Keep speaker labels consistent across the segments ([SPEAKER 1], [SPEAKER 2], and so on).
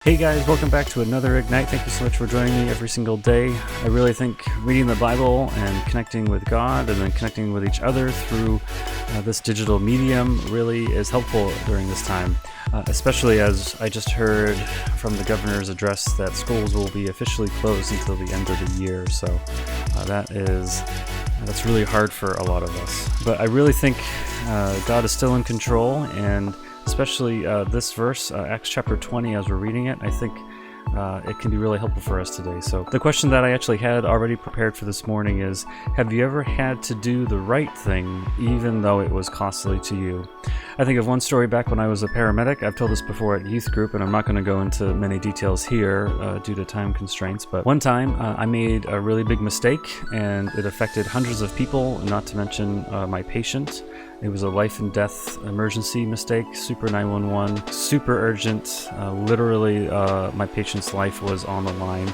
[SPEAKER 1] Hey guys, welcome back to another Ignite. Thank you so much for joining me every single day. I really think reading the Bible and connecting with God and then connecting with each other through this digital medium really is helpful during this time, especially as I just heard from the governor's address that schools will be officially closed until the end of the year. So that's really hard for a lot of us. But I really think God is still in control, and especially this verse, Acts chapter 20, as we're reading it, I think it can be really helpful for us today. So the question that I actually had already prepared for this morning is, have you ever had to do the right thing even though it was costly to you? I think of one story back when I was a paramedic. I've told this before at youth group, and I'm not going to go into many details here due to time constraints, but one time I made a really big mistake and it affected hundreds of people, not to mention my patient. It was a life and death emergency mistake, super 911, super urgent. Literally, my patient's life was on the line.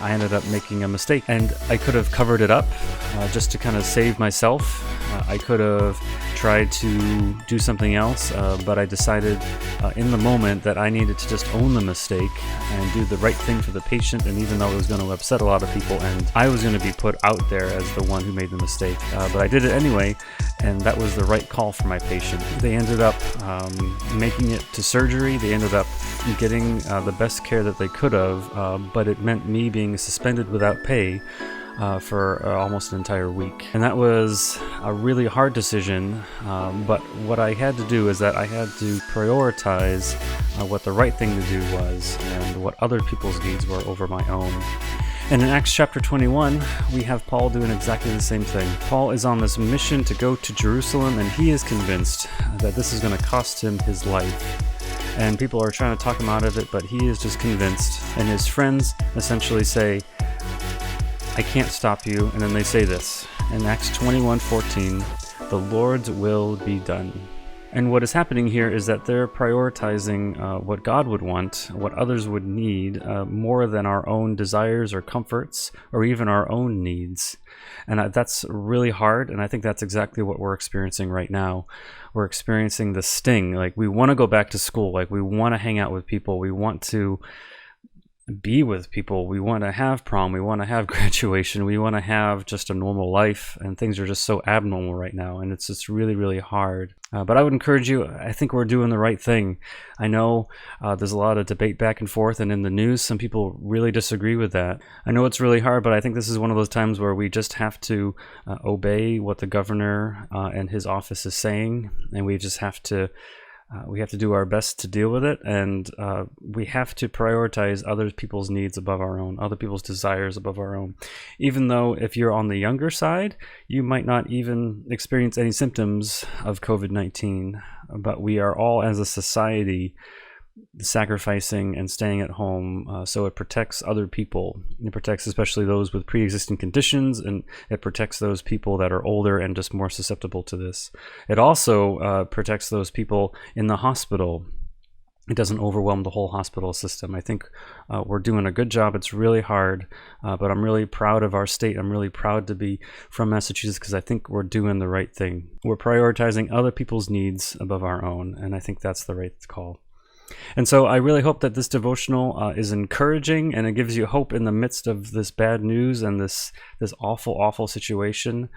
[SPEAKER 1] I ended up making a mistake, and I could have covered it up just to kind of save myself. I could have tried to do something else, but I decided in the moment that I needed to just own the mistake and do the right thing for the patient. And even though it was going to upset a lot of people and I was going to be put out there as the one who made the mistake, but I did it anyway, and that was the right call for my patient. They ended up making it to surgery. They ended up getting the best care that they could have, but it meant me being suspended without pay for almost an entire week. And that was a really hard decision, but what I had to do is that I had to prioritize what the right thing to do was and what other people's needs were over my own. And in Acts chapter 21, we have Paul doing exactly the same thing. Paul is on this mission to go to Jerusalem, and he is convinced that this is going to cost him his life. And people are trying to talk him out of it, but he is just convinced. And his friends essentially say, I can't stop you. And then they say this in Acts 21:14, the Lord's will be done. And what is happening here is that they're prioritizing what God would want, what others would need, more than our own desires or comforts or even our own needs. And that's really hard, and I think that's exactly what we're experiencing right now. We're experiencing the sting. Like, we want to go back to school, like we want to hang out with people, we want to be with people, we want to have prom, we want to have graduation, we want to have just a normal life, and things are just so abnormal right now, and it's just really, really hard. But I would encourage you, I think we're doing the right thing. I know there's a lot of debate back and forth, and in the news, some people really disagree with that. I know it's really hard, but I think this is one of those times where we just have to obey what the governor and his office is saying, and we just have to do our best to deal with it, and we have to prioritize other people's needs above our own, other people's desires above our own. Even though if you're on the younger side, you might not even experience any symptoms of COVID-19, but we are all, as a society, sacrificing and staying at home, so it protects other people. It protects especially those with pre-existing conditions, and it protects those people that are older and just more susceptible to this. It also protects those people in the hospital. It doesn't overwhelm the whole hospital system. I think we're doing a good job. It's really hard, but I'm really proud of our state. I'm really proud to be from Massachusetts because I think we're doing the right thing. We're prioritizing other people's needs above our own, and I think that's the right call. And so I really hope that this devotional is encouraging, and it gives you hope in the midst of this bad news and this awful, awful situation.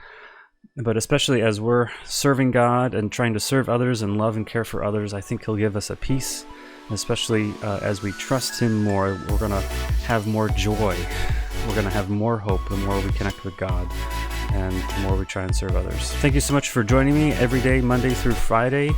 [SPEAKER 1] But especially as we're serving God and trying to serve others and love and care for others, I think He'll give us a peace. Especially as we trust Him more, we're going to have more joy. We're going to have more hope the more we connect with God and the more we try and serve others. Thank you so much for joining me every day, Monday through Friday,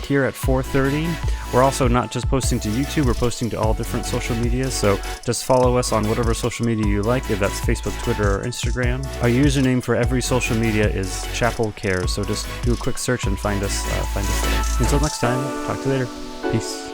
[SPEAKER 1] here at 4:30. We're also not just posting to YouTube, we're posting to all different social media, so just follow us on whatever social media you like, if that's Facebook, Twitter, or Instagram. Our username for every social media is Chapel Cares, so just do a quick search and find us there. Until next time, talk to you later. Peace.